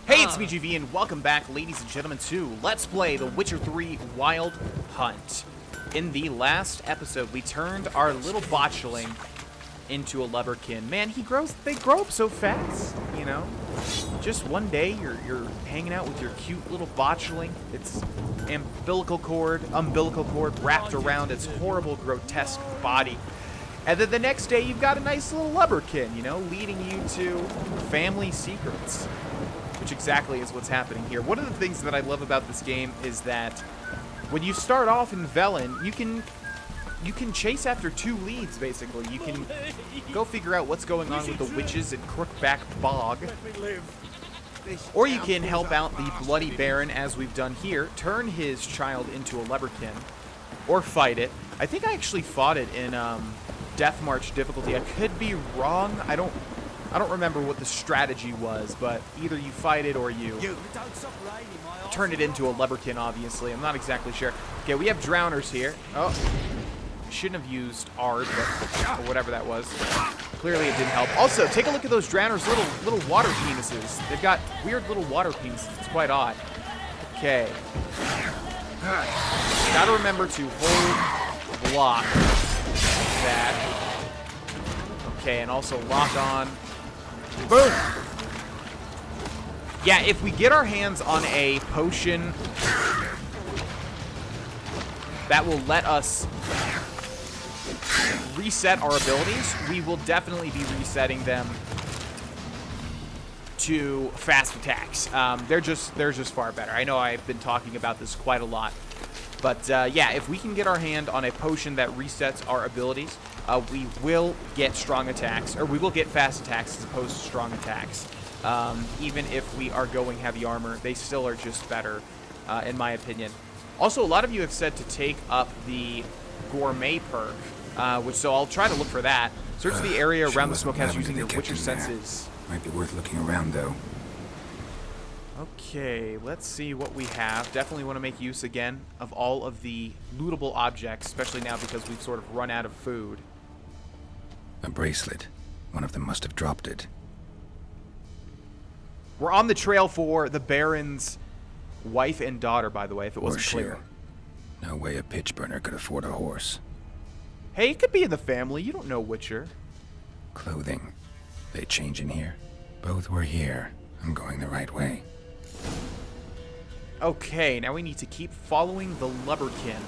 Hey, it's me, GV, and welcome back, ladies and gentlemen, to Let's Play The Witcher 3 Wild Hunt. In the last episode, we turned our little botchling into a leverkin. Man, they grow up so fast, you know? Just one day, you're hanging out with your cute little botchling. Its umbilical cord wrapped around its horrible, grotesque body. And then the next day, you've got a nice little leverkin, you know, leading you to family secrets. Which exactly is what's happening here. One of the things that I love about this game is that when you start off in Velen, you can chase after two leads, basically. You can go figure out what's going on with the witches at Crookback Bog. Or you can help out the Bloody Baron, as we've done here, turn his child into a leverkin, or fight it. I think I actually fought it in Death March difficulty. I could be wrong. I don't remember what the strategy was, but either you fight it or you turn it into a leverkin, obviously. I'm not exactly sure. Okay, we have drowners here. Oh, shouldn't have used Ard, but or whatever that was. Clearly it didn't help. Also, take a look at those drowners' little water penises. They've got weird little water penises. It's quite odd. Okay. Gotta remember to hold block that. Okay, and also lock on. Boom! Yeah, if we get our hands on a potion that will let us reset our abilities, we will definitely be resetting them to fast attacks. They're just far better. I know I've been talking about this quite a lot. But yeah, if we can get our hand on a potion that resets our abilities, we will get strong attacks, or we will get fast attacks as opposed to strong attacks. Even if we are going heavy armor, they still are just better, in my opinion. Also, a lot of you have said to take up the gourmet perk, so I'll try to look for that. Search the area around the smokehouse using your Witcher senses. Might be worth looking around, though. Okay, let's see what we have. Definitely want to make use again of all of the lootable objects, especially now because we've sort of run out of food. A bracelet. One of them must have dropped it. We're on the trail for the Baron's wife and daughter, by the way, if it wasn't clear. No way a pitch burner could afford a horse. Hey, it could be in the family. You don't know Witcher. Clothing. They change in here. Both were here. I'm going the right way. Okay, now we need to keep following the leverkin.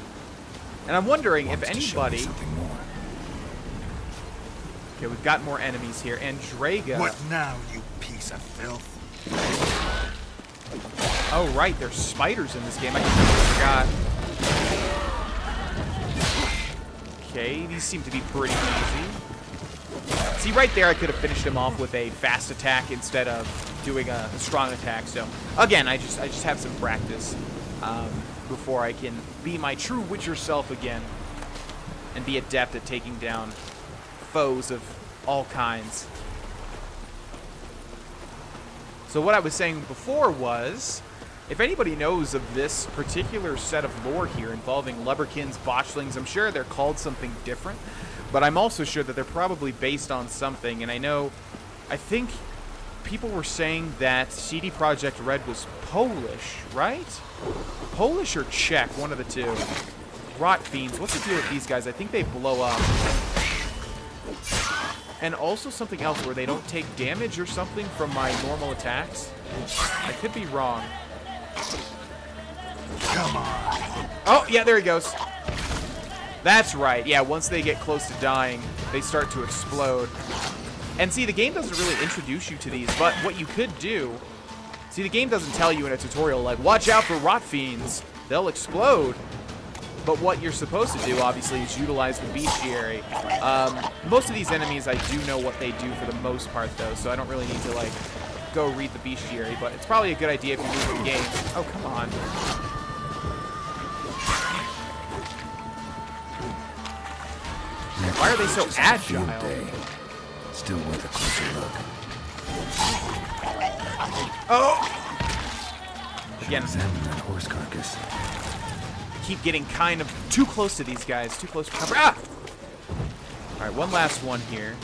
And I'm wondering if anybody... Something more. Okay, we've got more enemies here. ENDREGA. What now, you piece of filth? Oh, right, there's spiders in this game. I completely forgot. Okay, these seem to be pretty easy. See, right there, I could have finished him off with a fast attack instead of doing a strong attack. So, again, I just have some practice before I can be my true Witcher self again and be adept at taking down foes of all kinds. So what I was saying before was, if anybody knows of this particular set of lore here involving leverkins, botchlings, I'm sure they're called something different, but I'm also sure that they're probably based on something. And I think people were saying that CD Projekt Red was Polish, right? Polish or Czech, one of the two. Rot fiends. What's the deal with these guys? I think they blow up. And also something else where they don't take damage or something from my normal attacks. I could be wrong. Come on. Oh, yeah, there he goes. That's right. Yeah, once they get close to dying, they start to explode. And see, the game doesn't really introduce you to these, but what you could do... See, the game doesn't tell you in a tutorial, like, watch out for rot fiends. They'll explode. But what you're supposed to do, obviously, is utilize the bestiary. Most of these enemies, I do know what they do for the most part, though, so I don't really need to, like, go read the bestiary, but it's probably a good idea if you're new to the game. Oh, come on. Why are they so agile? Still worth a closer look. Oh! Again. Examine that horse carcass. Keep getting kind of too close to these guys. Too close for cover. Ah! Alright, one last one here.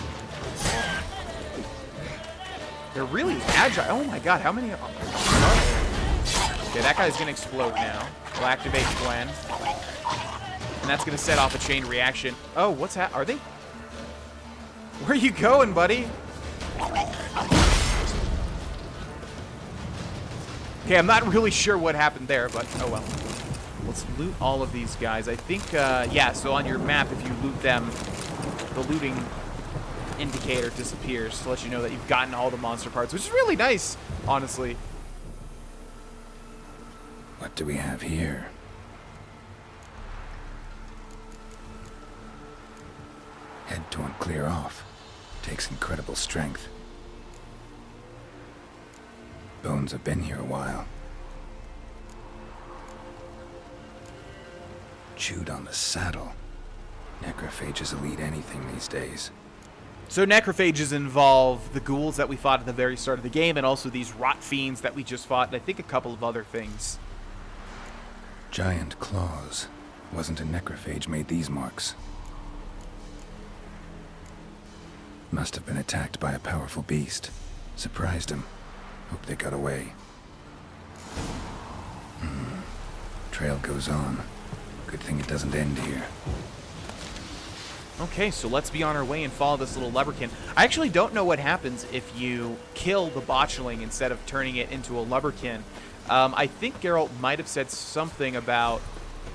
They're really agile. Oh my god, how many of them are there? Okay, that guy's gonna explode now. We'll activate Gwen. And that's gonna set off a chain reaction. Oh, what's that? Are they? Where are you going, buddy? Okay, I'm not really sure what happened there, but oh well. Let's loot all of these guys. I think, yeah, so on your map, if you loot them, the looting indicator disappears to let you know that you've gotten all the monster parts, which is really nice, honestly. What do we have here? Head torn clear off. Takes incredible strength. Bones have been here a while. Chewed on the saddle. Necrophages will eat anything these days. So necrophages involve the ghouls that we fought at the very start of the game, and also these rot fiends that we just fought, and I think a couple of other things. Giant claws. Wasn't a necrophage made these marks. Must have been attacked by a powerful beast. Surprised him. Hope they got away. Trail goes on. Good thing it doesn't end here. Okay, so let's be on our way and follow this little leberkin. I actually don't know what happens if you kill the botchling instead of turning it into a leberkin. I think Geralt might have said something about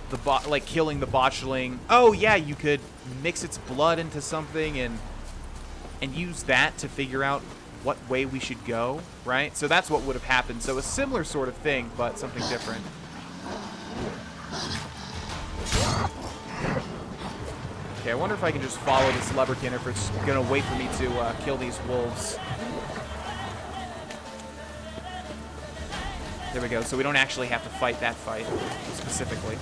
the killing the botchling. Oh yeah, you could mix its blood into something and use that to figure out what way we should go, right? So that's what would have happened. So a similar sort of thing, but something different. Okay, I wonder if I can just follow this leberkin, or if it's gonna wait for me to kill these wolves. There we go, so we don't actually have to fight that fight, specifically.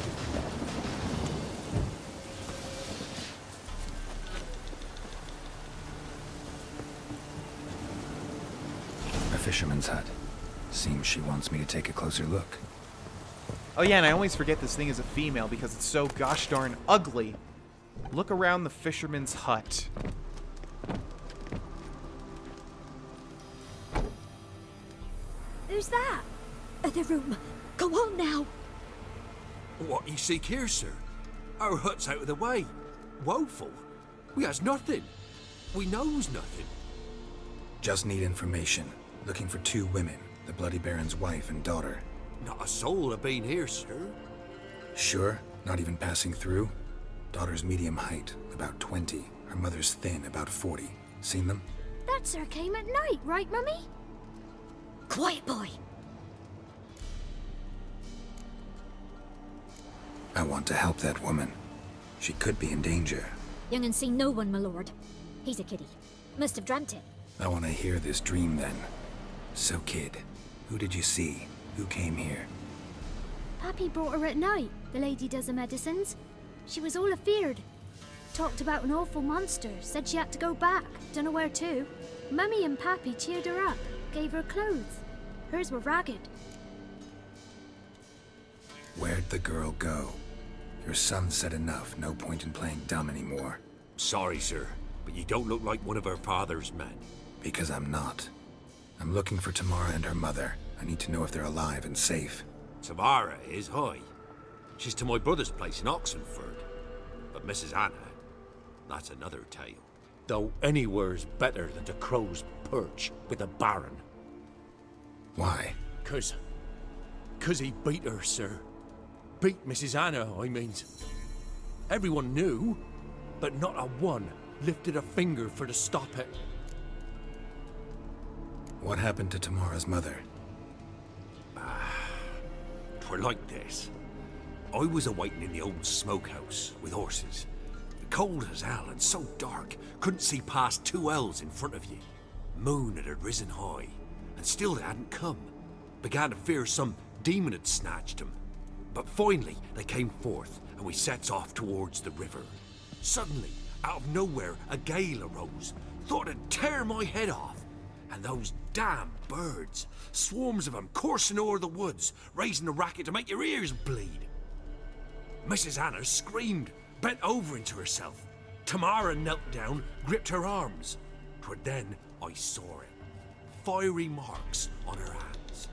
A fisherman's hut. Seems she wants me to take a closer look. Oh yeah, and I always forget this thing is a female because it's so gosh darn ugly. Look around the fisherman's hut. Who's that? The room. Go on now. What you seek here, sir? Our hut's out of the way. Woeful. We has nothing. We knows nothing. Just need information. Looking for 2 women. The Bloody Baron's wife and daughter. Not a soul have been here, sir. Sure? Not even passing through? Daughter's medium height, about 20. Her mother's thin, about 40. Seen them? That sir came at night, right, Mummy? Quiet, boy. I want to help that woman. She could be in danger. Young and seen no one, my lord. He's a kiddie. Must have dreamt it. I want to hear this dream then. So, kid, who did you see? Who came here? Pappy brought her at night. The lady does the medicines. She was all afeared. Talked about an awful monster. Said she had to go back. Dunno where to. Mummy and Pappy cheered her up. Gave her clothes. Hers were ragged. Where'd the girl go? Your son said enough. No point in playing dumb anymore. Sorry, sir, but you don't look like one of her father's men. Because I'm not. I'm looking for Tamara and her mother. I need to know if they're alive and safe. Tamara is high. She's to my brother's place in Oxenfurt. But Mrs. Anna, that's another tale. Though anywhere's better than to Crow's Perch with the Baron. Why? 'Cause he beat her, sir. Beat Mrs. Anna, I means. Everyone knew, but not a one lifted a finger for to stop it. What happened to Tamara's mother? 'Twere like this. I was awaiting in the old smokehouse with horses. Cold as hell and so dark, couldn't see past 2 ells in front of you. Moon had risen high, and still they hadn't come. Began to fear some demon had snatched them. But finally, they came forth, and we sets off towards the river. Suddenly, out of nowhere, a gale arose. Thought it'd tear my head off. And those damn birds, swarms of them coursing o'er the woods, raising a racket to make your ears bleed. Mrs. Anna screamed, bent over into herself. Tamara knelt down, gripped her arms. 'Twere then I saw it. fiery marks on her hands.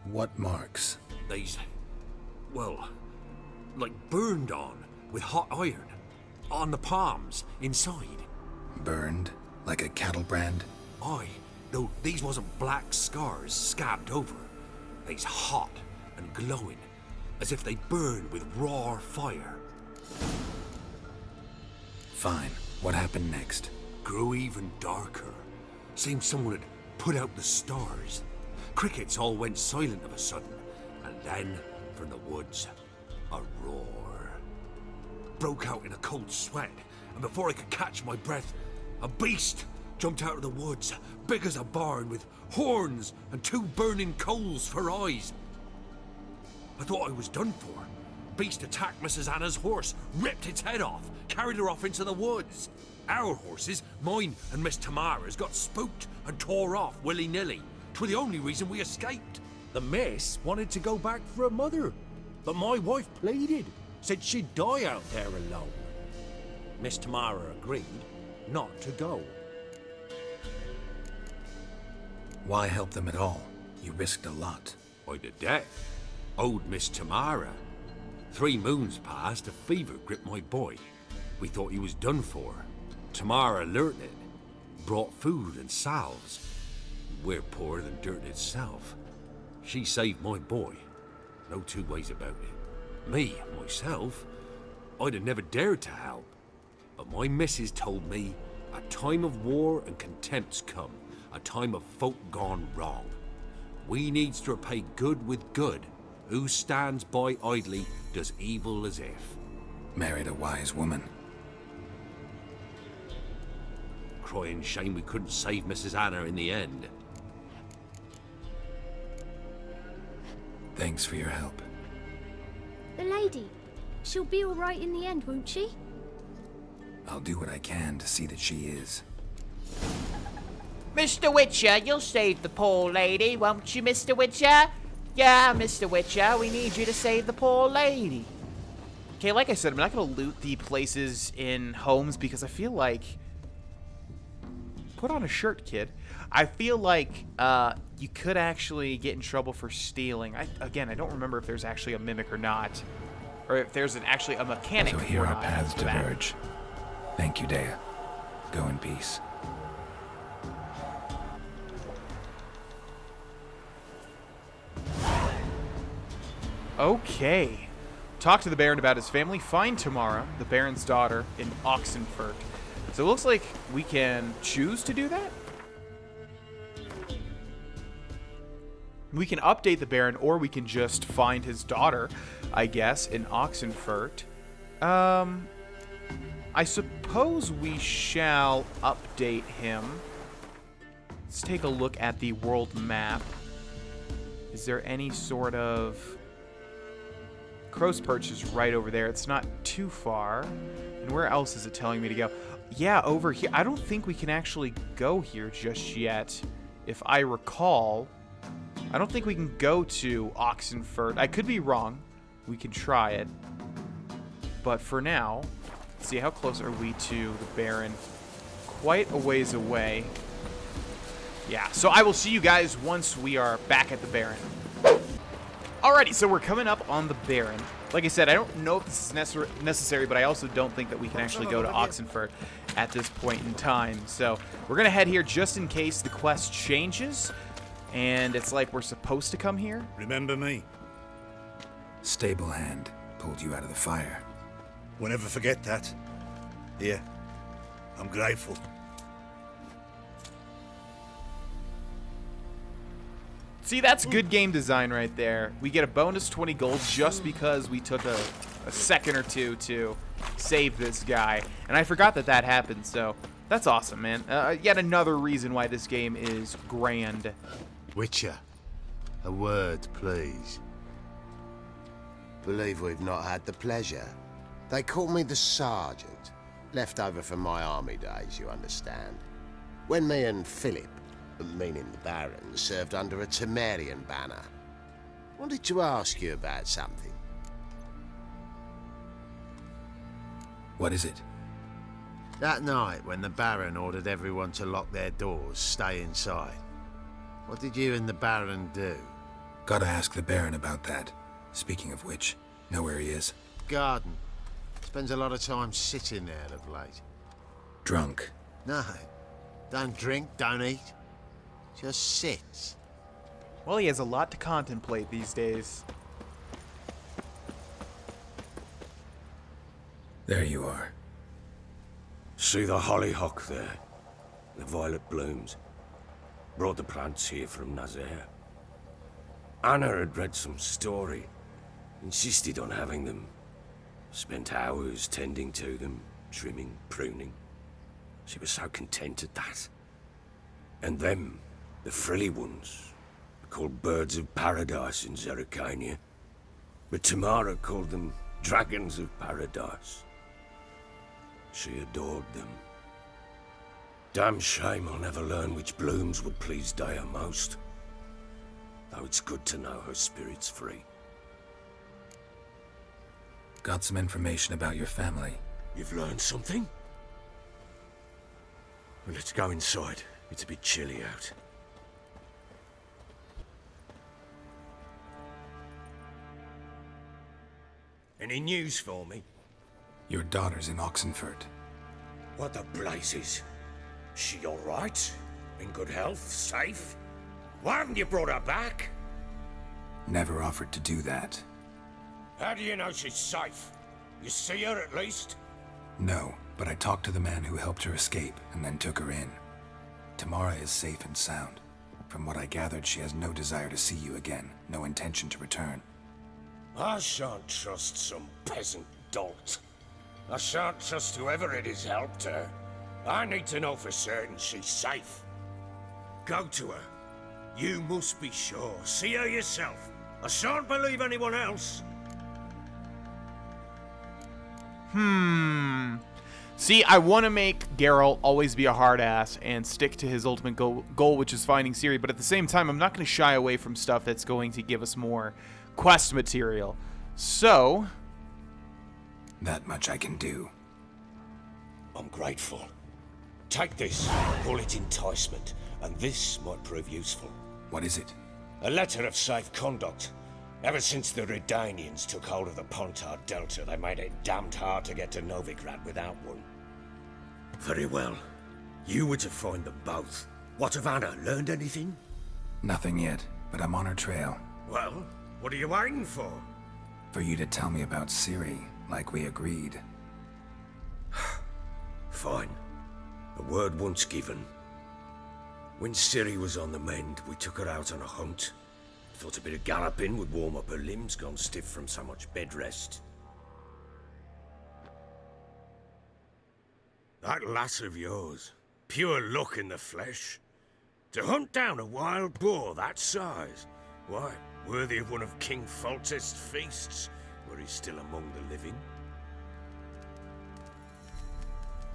What marks? These, well, like burned on with hot iron. On the palms, inside. Burned? Like a cattle brand? Aye, though these wasn't black scars scabbed over. They's hot and glowing, as if they burned with raw fire. Fine. What happened next? Grew even darker. Seemed someone had put out the stars. Crickets all went silent of a sudden, and then, from the woods, a roar. Broke out in a cold sweat, and before I could catch my breath, a beast jumped out of the woods, big as a barn, with horns and 2 burning coals for eyes. I thought I was done for. Beast attacked Mrs. Anna's horse, ripped its head off, carried her off into the woods. Our horses, mine and Miss Tamara's, got spooked and tore off willy-nilly. 'Twas the only reason we escaped. The miss wanted to go back for her mother, but my wife pleaded, said she'd die out there alone. Miss Tamara agreed not to go. Why help them at all? You risked a lot. By the death, owed Miss Tamara. 3 moons passed, a fever gripped my boy. We thought he was done for. Tamara learnt it, brought food and salves. We're poorer than dirt itself. She saved my boy. No 2 ways about it. Me, myself, I'd have never dared to help. But my missus told me a time of war and contempt's come, a time of folk gone wrong. We needs to repay good with good. Who stands by idly does evil as if. Married a wise woman. Crying shame we couldn't save Mrs. Anna in the end. Thanks for your help. The lady, she'll be all right in the end, won't she? I'll do what I can to see that she is. Mr. Witcher, you'll save the poor lady, won't you, Mr. Witcher? Yeah, Mr. Witcher, we need you to save the poor lady. Okay, like I said, I'm not going to loot the places in homes because I feel like... Put on a shirt, kid. I feel like you could actually get in trouble for stealing. Again, I don't remember if there's actually a mimic or not. Or if there's actually a mechanic So here or our not paths for that. diverge. Thank you, Dea. Go in peace. Okay. Talk to the Baron about his family. Find Tamara, the Baron's daughter, in Oxenfurt. So it looks like we can choose to do that. We can update the Baron, or we can just find his daughter, I guess, in Oxenfurt. I suppose we shall update him. Let's take a look at the world map. Is there any sort of... Crow's Perch is right over there. It's not too far. And where else is it telling me to go? Yeah, over here. I don't think we can actually go here just yet. If I recall, I don't think we can go to Oxenfurt. I could be wrong. We can try it. But for now, let's see, how close are we to the Baron? Quite a ways away. Yeah, so I will see you guys once we are back at the Baron. Alrighty, so we're coming up on the Baron. Like I said, I don't know if this is necessary, but I also don't think that we can actually go to Oxenfurt at this point in time. So we're going to head here just in case the quest changes, and it's like we're supposed to come here. Remember me? Stable hand pulled you out of the fire. We'll never forget that. Here, I'm grateful. See, that's good game design right there. We get a bonus 20 gold just because we took a second or two to save this guy. And I forgot that that happened, so that's awesome, man. Yet another reason why this game is grand. Witcher, a word, please. Believe we've not had the pleasure. They call me the Sergeant. Left over from my army days, you understand. When me and Philip, meaning the Baron, served under a Temerian banner. Wanted to ask you about something. What is it? That night, when the Baron ordered everyone to lock their doors, stay inside, what did you and the Baron do? Gotta ask the Baron about that. Speaking of which, know where he is? Garden. Spends a lot of time sitting there of late. Drunk. No. Don't drink, don't eat. Just sits. Well, he has a lot to contemplate these days. There you are. See the hollyhock there? The violet blooms. Brought the plants here from Nazaire. Anna had read some story. Insisted on having them. Spent hours tending to them, trimming, pruning. She was so content at that. And them, the frilly ones, called birds of paradise in Zerrikania. But Tamara called them dragons of paradise. She adored them. Damn shame I'll never learn which blooms would please Dea most. Though it's good to know her spirit's free. Got some information about your family. You've learned something? Well, let's go inside. It's a bit chilly out. Any news for me? Your daughter's in Oxenfurt. What the blazes? She all right? In good health? Safe? Why haven't you brought her back? Never offered to do that. How do you know she's safe? You see her at least? No, but I talked to the man who helped her escape and then took her in. Tamara is safe and sound. From what I gathered, she has no desire to see you again, no intention to return. I shan't trust some peasant dolt. I shan't trust whoever it is helped her. I need to know for certain she's safe. Go to her. You must be sure. See her yourself. I shan't believe anyone else. See, I want to make Geralt always be a hard ass and stick to his ultimate goal, which is finding Ciri, but at the same time, I'm not going to shy away from stuff that's going to give us more quest material. So... that much I can do. I'm grateful. Take this, call it enticement, and this might prove useful. What is it? A letter of safe conduct. Ever since the Redanians took hold of the Pontard Delta, they made it damned hard to get to Novigrad without one. Very well. You were to find them both. What of Anna? Learned anything? Nothing yet, but I'm on her trail. Well, what are you waiting for? For you to tell me about Ciri, like we agreed. Fine. A word once given. When Ciri was on the mend, we took her out on a hunt. Thought a bit of galloping would warm up her limbs, gone stiff from so much bed rest. That lass of yours, pure luck in the flesh. To hunt down a wild boar that size, why, worthy of one of King Foltest's feasts, where he's still among the living.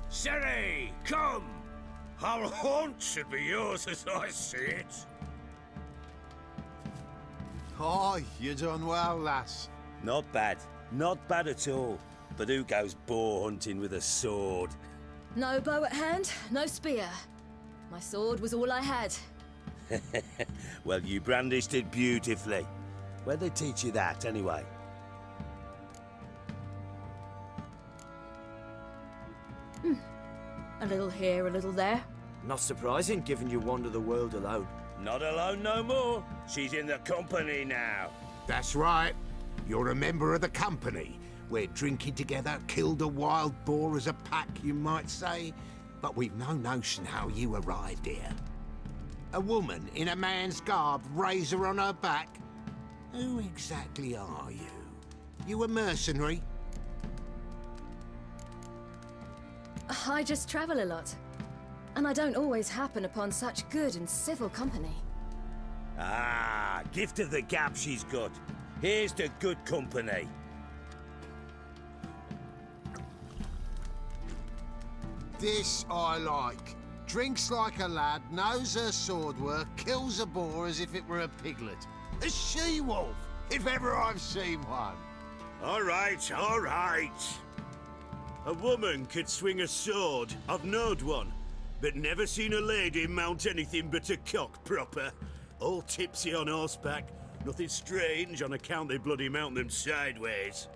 Ciri, come! Our haunt should be yours as I see it. Oh, you done well, lass. Not bad. Not bad at all. But who goes boar hunting with a sword? No bow at hand, no spear. My sword was all I had. Well, you brandished it beautifully. Where'd they teach you that, anyway? A little here, a little there. Not surprising, given you wander the world alone. Not alone no more. She's in the company now. That's right. You're a member of the company. We're drinking together, killed a wild boar as a pack, you might say. But we've no notion how you arrived here. A woman in a man's garb, razor on her back. Who exactly are you? You a mercenary? I just travel a lot. And I don't always happen upon such good and civil company. Ah, gift of the gab she's got. Here's to good company. This I like. Drinks like a lad, knows her sword work, kills a boar as if it were a piglet. A she-wolf, if ever I've seen one. All right, all right. A woman could swing a sword. I've knowed one, but never seen a lady mount anything but a cock proper. All tipsy on horseback. Nothing strange on account they bloody mount them sideways.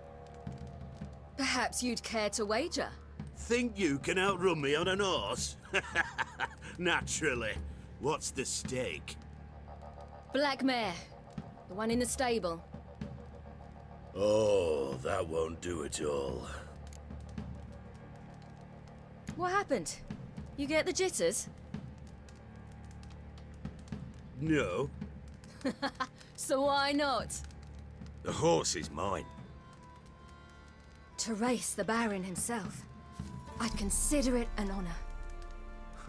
Perhaps you'd care to wager? Think you can outrun me on an horse? Naturally. What's the stake? Black mare. The one in the stable. Oh, that won't do at all. What happened? You get the jitters? No. So why not? The horse is mine. To race the Baron himself, I'd consider it an honor.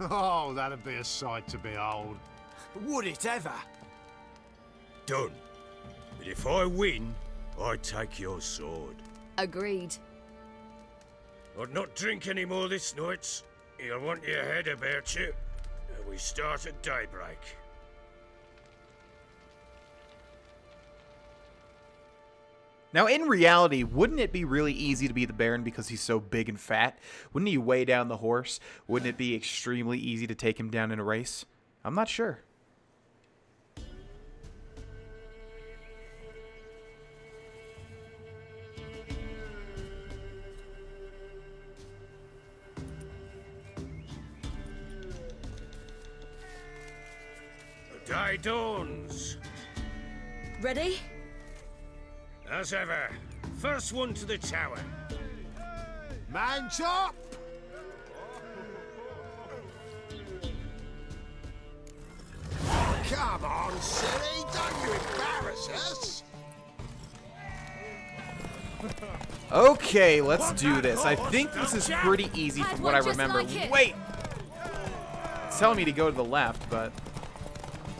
Oh, that'd be a sight to behold. Would it ever? Done. But if I win, I take your sword. Agreed. I'd not drink any more this night. You'll want your head about you. And we start at daybreak. Now, in reality, wouldn't it be really easy to be the Baron because he's so big and fat? Wouldn't he weigh down the horse? Wouldn't it be extremely easy to take him down in a race? I'm not sure. The day dawns. Ready? As ever, first one to the tower. Man chop! Come on, silly, don't you embarrass us! Okay, let's do this. I think this is pretty easy from what I remember. Wait! It's telling me to go to the left, but...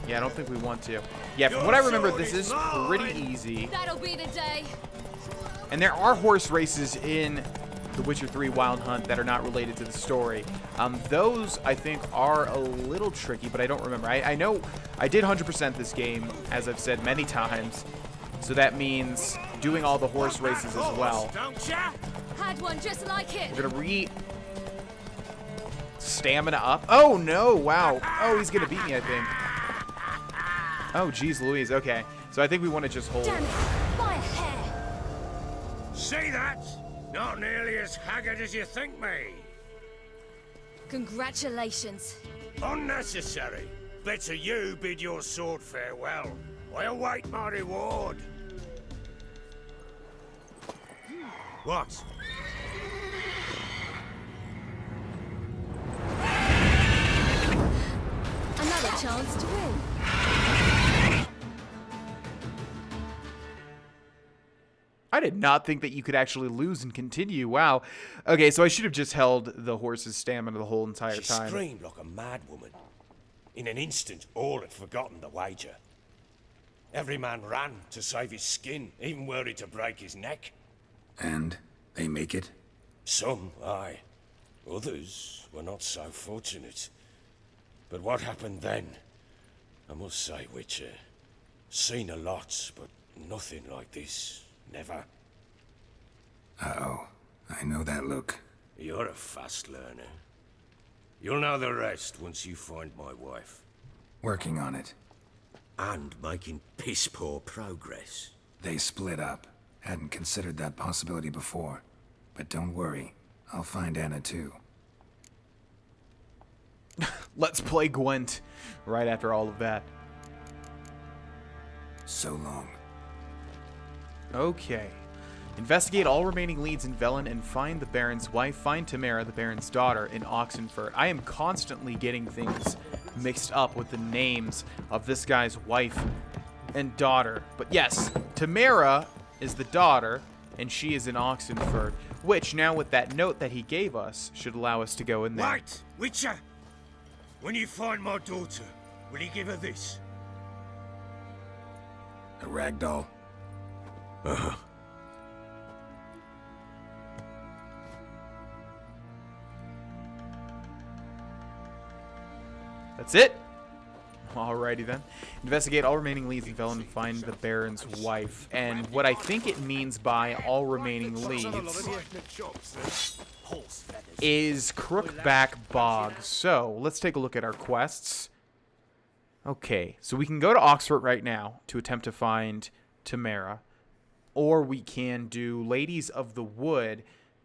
yeah, I don't think we want to. Yeah, from what I remember, this is pretty easy. That'll be the day. And there are horse races in The Witcher 3 Wild Hunt that are not related to the story. Those, I think, are a little tricky, but I don't remember. I know I did 100% this game, as I've said many times. So that means doing all the horse races as well. Had one just like it. We're gonna stamina up. Oh no! Wow. Oh, he's gonna beat me, I think. Oh, geez, Louise. Okay, so I think we want to just hold. Damn it! By a hair. See that? Not nearly as haggard as you think me. Congratulations. Unnecessary. Better you bid your sword farewell. I await my reward. What? Another chance to win. I did not think that you could actually lose and continue. Wow. Okay, so I should have just held the horse's stamina the whole entire time. She screamed like a mad woman. In an instant, all had forgotten the wager. Every man ran to save his skin, even worried to break his neck. And they make it? Some, aye. Others were not so fortunate. But what happened then? I must say, Witcher, seen a lot, but nothing like this. Never. Uh-oh. I know that look. You're a fast learner. You'll know the rest once you find my wife. Working on it. And making piss-poor progress. They split up. Hadn't considered that possibility before. But don't worry. I'll find Anna too. Let's play Gwent right after all of that. So long. Okay. Investigate all remaining leads in Velen and find the Baron's wife. Find Tamara, the Baron's daughter, in Oxenfurt. I am constantly getting things mixed up with the names of this guy's wife and daughter. But yes, Tamara is the daughter, and she is in Oxenfurt, which, now with that note that he gave us, should allow us to go in there. Wait, Witcher! When you find my daughter, will you give her this? A ragdoll? Uh-huh. That's it? Alrighty then. Investigate all remaining leads in Velen and find the Baron's wife. And what I think it means by all remaining leads... is Crookback Bog. So let's take a look at our quests. Okay, so we can go to Oxenfurt right now to attempt to find Tamara, or we can do Ladies of the Wood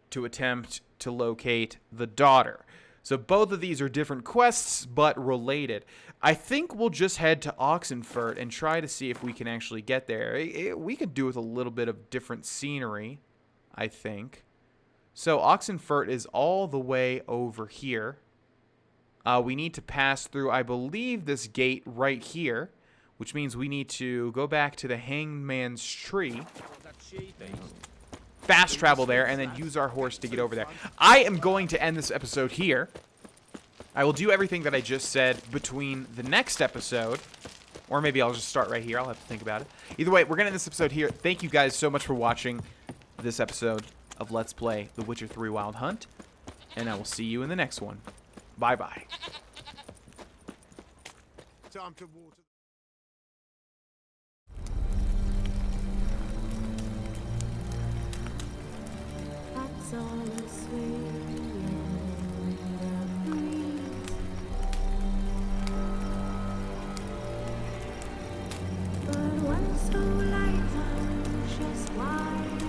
to attempt to locate the daughter. So both of these are different quests, but related. I think we'll just head to Oxenfurt and try to see if we can actually get there. We could do with a little bit of different scenery, I think. So Oxenfurt is all the way over here. We need to pass through, I believe, this gate right here, which means we need to go back to the Hangman's Tree, fast travel there, and then use our horse to get over there. I am going to end this episode here. I will do everything that I just said between the next episode, or maybe I'll just start right here. I'll have to think about it. Either way, we're going to end this episode here. Thank you guys so much for watching this episode of Let's Play The Witcher 3 Wild Hunt, and I will see you in the next one. Bye-bye. Time to water. That's all the sweet in the breeze. But when so late, I'm just wide